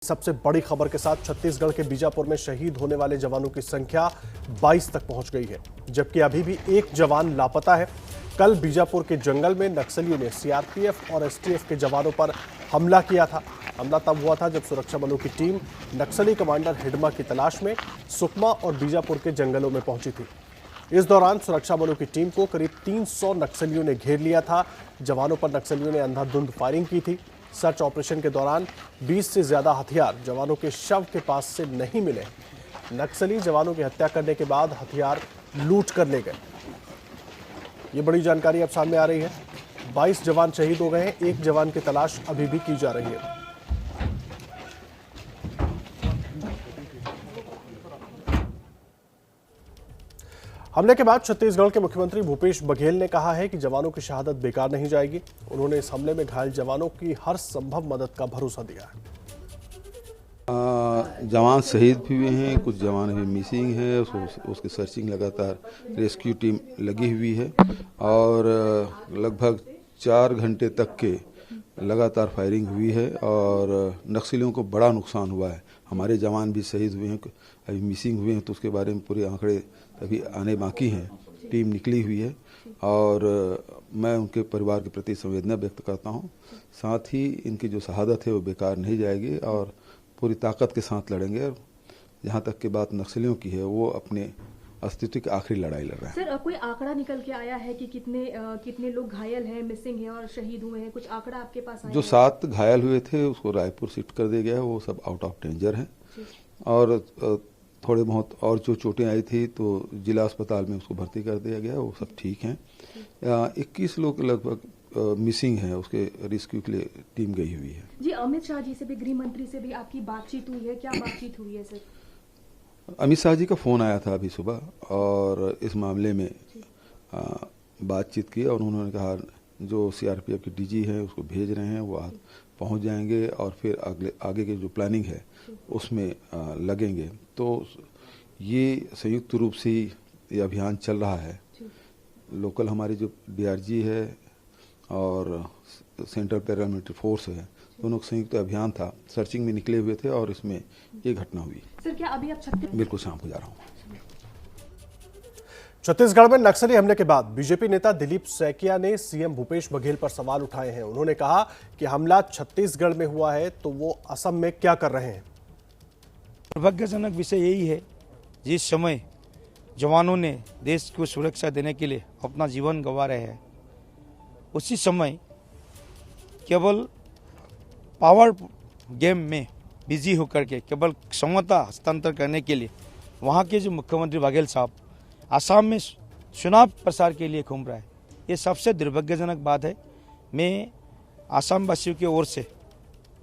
सबसे बड़ी खबर के साथ छत्तीसगढ़ के बीजापुर में शहीद होने वाले जवानों की संख्या 22 तक पहुंच गई है, जबकि अभी भी एक जवान लापता है। कल बीजापुर के जंगल में नक्सलियों ने सीआरपीएफ और एसटीएफ के जवानों पर हमला किया था। हमला तब हुआ था जब सुरक्षा बलों की टीम नक्सली कमांडर हिडमा की तलाश में सुकमा और बीजापुर के जंगलों में पहुंची थी। इस दौरान सुरक्षा बलों की टीम को करीब 300 नक्सलियों ने घेर लिया था। जवानों पर नक्सलियों ने अंधाधुंध फायरिंग की थी। सर्च ऑपरेशन के दौरान 20 से ज्यादा हथियार जवानों के शव के पास से नहीं मिले। नक्सली जवानों की हत्या करने के बाद हथियार लूट कर ले गए। ये बड़ी जानकारी अब सामने आ रही है। 22 जवान शहीद हो गए हैं। एक जवान की तलाश अभी भी की जा रही है। हमले के बाद छत्तीसगढ़ के मुख्यमंत्री भूपेश बघेल ने कहा है कि जवानों की शहादत बेकार नहीं जाएगी। उन्होंने इस हमले में घायल जवानों की हर संभव मदद का भरोसा दिया है। जवान शहीद भी हुए हैं, कुछ जवान भी मिसिंग है। उसकी सर्चिंग लगातार रेस्क्यू टीम लगी हुई है और लगभग 4 घंटे तक के लगातार फायरिंग हुई है और नक्सलियों को बड़ा नुकसान हुआ है। हमारे जवान भी शहीद हुए हैं, अभी मिसिंग हुए हैं, तो उसके बारे में पूरे आंकड़े अभी आने बाकी हैं। टीम निकली हुई है और मैं उनके परिवार के प्रति संवेदना व्यक्त करता हूं। साथ ही इनकी जो शहादत है वो बेकार नहीं जाएगी और पूरी ताकत के साथ लड़ेंगे। और जहां तक की बात नक्सलियों की है, वो अपने अस्तित्व की आखिरी लड़ाई लड़ रहे हैं। सर, कोई आंकड़ा निकल के आया है कि कितने लोग घायल हैं, मिसिंग हैं और शहीद हुए हैं? कुछ आंकड़ा आपके पास आया? जो 7 घायल हुए थे उसको रायपुर शिफ्ट कर दिया गया है, वो सब आउट ऑफ डेंजर हैं। और थोड़े बहुत और जो चोटें आई थी तो जिला अस्पताल में उसको भर्ती कर दिया गया, वो सब ठीक हैं। 21 लोग लगभग मिसिंग हैं, उसके रेस्क्यू के लिए टीम गई हुई है। जी, अमित शाह जी से भी, गृह मंत्री से भी आपकी बातचीत हुई है? क्या बातचीत हुई है सर? अमित शाह जी का फोन आया था अभी सुबह और इस मामले में बातचीत की और उन्होंने कहा जो सीआरपीएफ के डीजी हैं उसको भेज रहे हैं, वो पहुंच जाएंगे और फिर आगे की जो प्लानिंग है उसमें लगेंगे। तो ये संयुक्त रूप से ये अभियान चल रहा है। लोकल हमारी जो डीआरजी है और सेंट्रल पैरामिलिट्री फोर्स है, दोनों का संयुक्त अभियान था। सर्चिंग में निकले हुए थे और इसमें ये घटना हुई। सर, क्या अभी आप बिल्कुल शाम को जा रहा हूँ। छत्तीसगढ़ में नक्सली हमले के बाद बीजेपी नेता दिलीप सैकिया ने सीएम भूपेश बघेल पर सवाल उठाए हैं। उन्होंने कहा कि हमला छत्तीसगढ़ में हुआ है तो वो असम में क्या कर रहे हैं। दुर्भाग्यजनक विषय यही है, जिस समय जवानों ने देश को सुरक्षा देने के लिए अपना जीवन गंवा रहे हैं, उसी समय केवल पावर गेम में बिजी होकर के केवल क्षमता हस्तांतर करने के लिए वहाँ के जो मुख्यमंत्री बघेल साहब आसाम में चुनाव प्रचार के लिए घूम रहा है। ये सबसे दुर्भाग्यजनक बात है। मैं आसाम वासियों की ओर से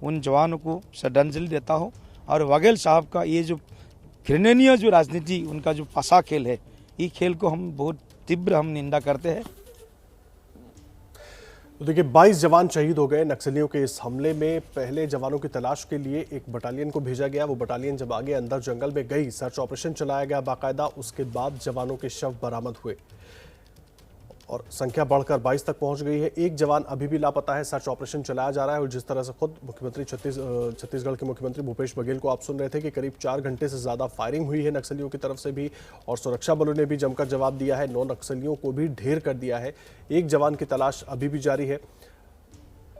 उन जवानों को श्रद्धांजलि देता हूँ और बघेल साहब का ये जो घृणनीय जो राजनीति, उनका जो पासा खेल है, ये खेल को हम बहुत तीव्र निंदा करते हैं। तो देखिए, 22 जवान शहीद हो गए नक्सलियों के इस हमले में। पहले जवानों की तलाश के लिए एक बटालियन को भेजा गया। वो बटालियन जब आगे अंदर जंगल में गई, सर्च ऑपरेशन चलाया गया बाकायदा। उसके बाद जवानों के शव बरामद हुए और संख्या बढ़कर 22 तक पहुंच गई है। एक जवान अभी भी लापता है। सर्च ऑपरेशन चलाया जा रहा है और जिस तरह से खुद मुख्यमंत्री छत्तीसगढ़ के मुख्यमंत्री भूपेश बघेल को आप सुन रहे थे कि करीब 4 घंटे से ज्यादा फायरिंग हुई है नक्सलियों की तरफ से भी और सुरक्षा बलों ने भी जमकर जवाब दिया है। 9 नक्सलियों को भी ढेर कर दिया है। एक जवान की तलाश अभी भी जारी है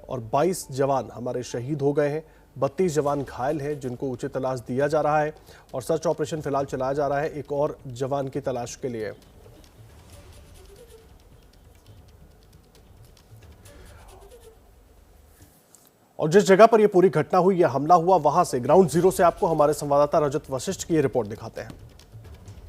और 22 जवान हमारे शहीद हो गए हैं। 32 जवान घायल हैं जिनको उचित इलाज दिया जा रहा है और सर्च ऑपरेशन फिलहाल चलाया जा रहा है एक और जवान की तलाश के लिए। और जिस जगह पर यह पूरी घटना हुई, यह हमला हुआ, वहां से ग्राउंड जीरो से आपको हमारे संवाददाता रजत वशिष्ठ की रिपोर्ट दिखाते हैं।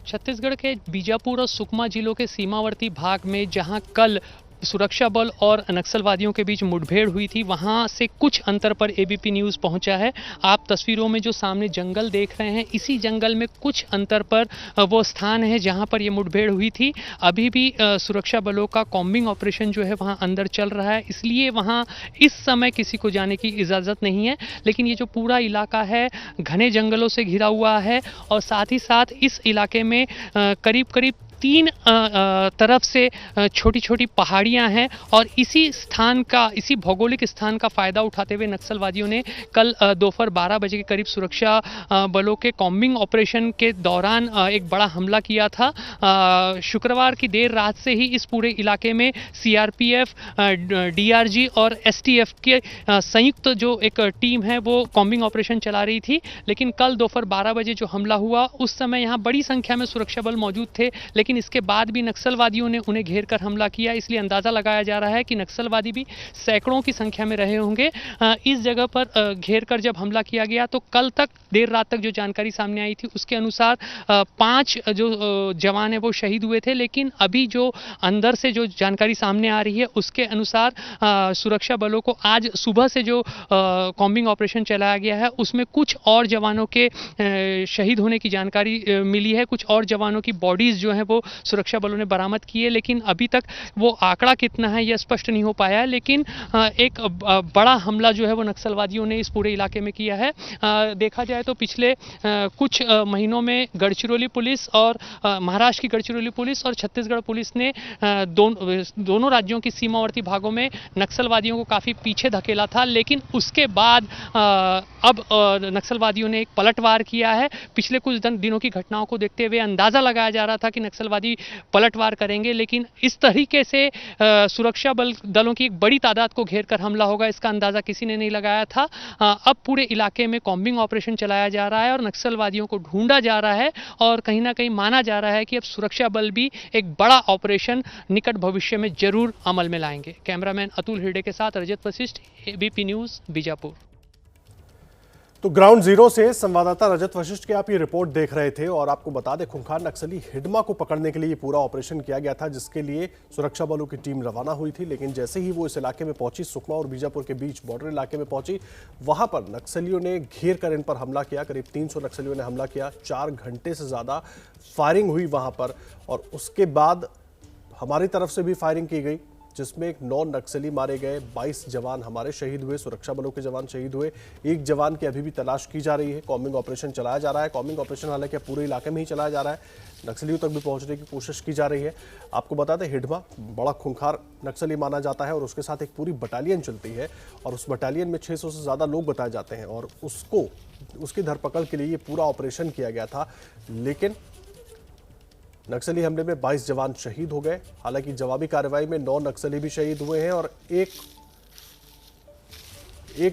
छत्तीसगढ़ के बीजापुर और सुकमा जिलों के सीमावर्ती भाग में जहां कल सुरक्षा बल और नक्सलवादियों के बीच मुठभेड़ हुई थी, वहां से कुछ अंतर पर एबीपी न्यूज़ पहुंचा है। आप तस्वीरों में जो सामने जंगल देख रहे हैं, इसी जंगल में कुछ अंतर पर वो स्थान है जहां पर ये मुठभेड़ हुई थी। अभी भी सुरक्षा बलों का कॉम्बिंग ऑपरेशन जो है वहां अंदर चल रहा है, इसलिए वहां इस समय किसी को जाने की इजाज़त नहीं है। लेकिन ये जो पूरा इलाका है घने जंगलों से घिरा हुआ है और साथ ही साथ इस इलाके में करीब करीब तीन तरफ से छोटी छोटी पहाड़ियां हैं और इसी भौगोलिक स्थान का फायदा उठाते हुए नक्सलवादियों ने कल दोपहर 12 बजे के करीब सुरक्षा बलों के कॉम्बिंग ऑपरेशन के दौरान एक बड़ा हमला किया था। शुक्रवार की देर रात से ही इस पूरे इलाके में सीआरपीएफ, डीआरजी और एसटीएफ के संयुक्त जो एक टीम है वो कॉम्बिंग ऑपरेशन चला रही थी। लेकिन कल दोपहर 12 बजे जो हमला हुआ उस समय यहाँ बड़ी संख्या में सुरक्षा बल मौजूद थे, लेकिन इसके बाद भी नक्सलवादियों ने उन्हें घेर कर हमला किया। इसलिए अंदाजा लगाया जा रहा है कि नक्सलवादी भी सैकड़ों की संख्या में रहे होंगे। इस जगह पर घेर कर जब हमला किया गया तो कल तक देर रात तक जो जानकारी सामने आई थी उसके अनुसार 5 जो जवान है वो शहीद हुए थे। लेकिन अभी जो अंदर से जो जानकारी सामने आ रही है उसके अनुसार सुरक्षा बलों को आज सुबह से जो कॉम्बिंग ऑपरेशन चलाया गया है उसमें कुछ और जवानों के शहीद होने की जानकारी मिली है। कुछ और जवानों की बॉडीज जो है वो सुरक्षा बलों ने बरामद की है, लेकिन अभी तक वो आंकड़ा कितना है यह स्पष्ट नहीं हो पाया है। लेकिन एक बड़ा हमला जो है वो नक्सलवादियों ने इस पूरे इलाके में किया है। देखा जाए तो पिछले कुछ महीनों में गढ़चिरौली पुलिस और महाराष्ट्र की गढ़चिरौली पुलिस और छत्तीसगढ़ पुलिस ने दोनों राज्यों की सीमावर्ती भागों में नक्सलवादियों को काफ़ी पीछे धकेला था। लेकिन उसके बाद अब नक्सलवादियों ने एक पलटवार किया है। पिछले कुछ दिनों की घटनाओं को देखते हुए अंदाज़ा लगाया जा रहा था कि नक्सलवादी पलटवार करेंगे, लेकिन इस तरीके से सुरक्षा दलों की एक बड़ी तादाद को घेर कर हमला होगा इसका अंदाज़ा किसी ने नहीं लगाया था। अब पूरे इलाके में कॉम्बिंग ऑपरेशन चलाया जा रहा है और नक्सलवादियों को ढूंढा जा रहा है और कहीं ना कहीं माना जा रहा है कि अब सुरक्षा बल भी एक बड़ा ऑपरेशन निकट भविष्य में जरूर अमल में लाएंगे। कैमरामैन अतुल हिरडे के साथ रजत वशिष्ठ, एबीपी न्यूज़, बीजापुर। तो ग्राउंड जीरो से संवाददाता रजत वशिष्ठ की आप ये रिपोर्ट देख रहे थे और आपको बता दें खूंखार नक्सली हिडमा को पकड़ने के लिए ये पूरा ऑपरेशन किया गया था, जिसके लिए सुरक्षा बलों की टीम रवाना हुई थी। लेकिन जैसे ही वो इस इलाके में पहुंची, सुकमा और बीजापुर के बीच बॉर्डर इलाके में पहुंची, वहां पर नक्सलियों ने घेर कर इन पर हमला किया। करीब 300 नक्सलियों ने हमला किया। 4 घंटे से ज्यादा फायरिंग हुई वहां पर और उसके बाद हमारी तरफ से भी फायरिंग की गई, जिसमें एक 9 नक्सली मारे गए, 22 जवान हमारे शहीद हुए, सुरक्षा बलों के जवान शहीद हुए। एक जवान की अभी भी तलाश की जा रही है। कॉम्बिंग ऑपरेशन चलाया जा रहा है। कॉम्बिंग ऑपरेशन हालांकि पूरे इलाके में ही चलाया जा रहा है, नक्सलियों तक भी पहुंचने की कोशिश की जा रही है। आपको बता दें हिडमा बड़ा खूंखार नक्सली माना जाता है और उसके साथ एक पूरी बटालियन चलती है और उस बटालियन में 600 से ज़्यादा लोग बताए जाते हैं और उसकी धरपकड़ के लिए ये पूरा ऑपरेशन किया गया था। लेकिन नक्सली हमले में 22 जवान शहीद हो गए। हालांकि जवाबी कार्रवाई में 9 नक्सली भी शहीद हुए हैं और एक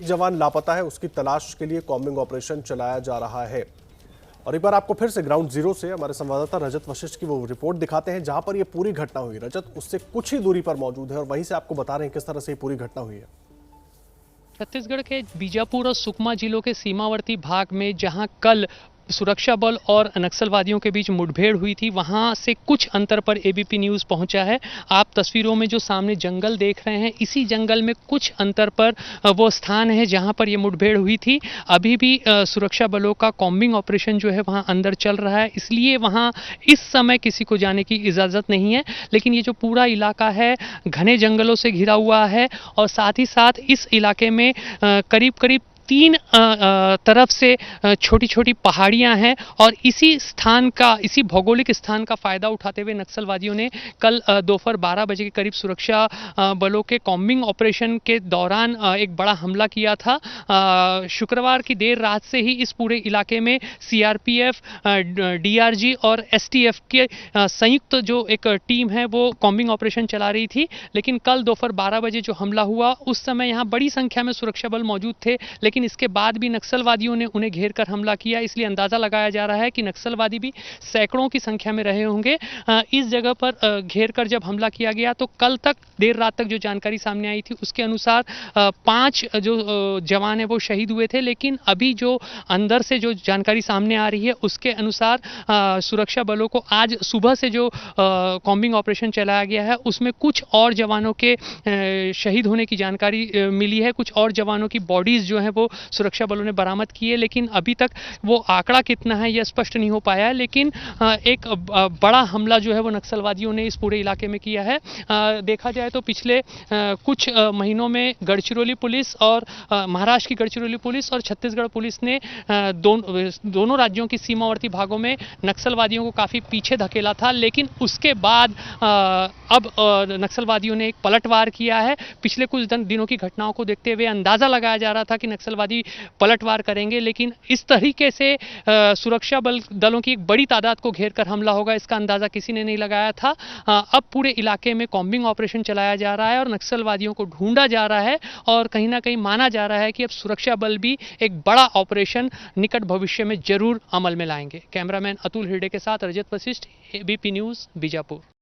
जवान लापता है। उसकी तलाश के लिए कॉम्बिंग ऑपरेशन चलाया जा रहा है। और एक बार आपको फिर से ग्राउंड जीरो से हमारे संवाददाता रजत वशिष्ठ की वो रिपोर्ट दिखाते हैं जहां पर ये पूरी घटना हुई। रजत उससे कुछ ही दूरी पर मौजूद है और वहीं से आपको बता रहे हैं किस तरह से ये पूरी घटना हुई है। छत्तीसगढ़ के बीजापुर और सुकमा जिलों के सीमावर्ती भाग में जहां कल सुरक्षा बल और नक्सलवादियों के बीच मुठभेड़ हुई थी, वहां से कुछ अंतर पर एबीपी न्यूज़ पहुंचा है। आप तस्वीरों में जो सामने जंगल देख रहे हैं, इसी जंगल में कुछ अंतर पर वो स्थान है जहां पर ये मुठभेड़ हुई थी। अभी भी सुरक्षा बलों का कॉम्बिंग ऑपरेशन जो है वहां अंदर चल रहा है, इसलिए वहां इस समय किसी को जाने की इजाज़त नहीं है। लेकिन ये जो पूरा इलाका है घने जंगलों से घिरा हुआ है और साथ ही साथ इस इलाके में करीब करीब 3 तरफ से छोटी छोटी पहाड़ियां हैं और इसी भौगोलिक स्थान का फायदा उठाते हुए नक्सलवादियों ने कल दोपहर 12 बजे के करीब सुरक्षा बलों के कॉम्बिंग ऑपरेशन के दौरान एक बड़ा हमला किया था। शुक्रवार की देर रात से ही इस पूरे इलाके में सीआरपीएफ, डीआरजी और एसटीएफ के संयुक्त जो एक टीम है वो कॉम्बिंग ऑपरेशन चला रही थी। लेकिन कल दोपहर 12 बजे जो हमला हुआ उस समय यहाँ बड़ी संख्या में सुरक्षा बल मौजूद थे, लेकिन इसके बाद भी नक्सलवादियों ने उन्हें घेर कर हमला किया। इसलिए अंदाजा लगाया जा रहा है कि नक्सलवादी भी सैकड़ों की संख्या में रहे होंगे। इस जगह पर घेर कर जब हमला किया गया तो कल तक देर रात तक जो जानकारी सामने आई थी उसके अनुसार 5 जो जवान है वो शहीद हुए थे। लेकिन अभी जो अंदर से जो जानकारी सामने आ रही है उसके अनुसार सुरक्षा बलों को आज सुबह से जो कॉम्बिंग ऑपरेशन चलाया गया है उसमें कुछ और जवानों के शहीद होने की जानकारी मिली है। कुछ और जवानों की बॉडीज जो है वो सुरक्षा बलों ने बरामद किए, लेकिन अभी तक वो आंकड़ा कितना है यह स्पष्ट नहीं हो पाया है। लेकिन एक बड़ा हमला जो है वो नक्सलवादियों ने इस पूरे इलाके में किया है। देखा जाए तो पिछले कुछ महीनों में गढ़चिरौली पुलिस और महाराष्ट्र की गढ़चिरौली पुलिस और छत्तीसगढ़ पुलिस ने दोनों राज्यों की सीमावर्ती भागों में नक्सलवादियों को काफ़ी पीछे धकेला था, लेकिन उसके बाद अब नक्सलवादियों ने एक पलटवार किया है। पिछले कुछ दिनों की घटनाओं को देखते हुए अंदाज़ा लगाया जा रहा था कि नक्सलवादी पलटवार करेंगे, लेकिन इस तरीके से सुरक्षा दलों की एक बड़ी तादाद को घेर कर हमला होगा, इसका अंदाज़ा किसी ने नहीं लगाया था। अब पूरे इलाके में कॉम्बिंग ऑपरेशन चलाया जा रहा है और नक्सलवादियों को ढूंढा जा रहा है, और कहीं ना कहीं माना जा रहा है कि अब सुरक्षा बल भी एक बड़ा ऑपरेशन निकट भविष्य में जरूर अमल में लाएंगे। कैमरामैन अतुल हिरडे के साथ रजत वशिष्ठ, एबीपी न्यूज़, बीजापुर।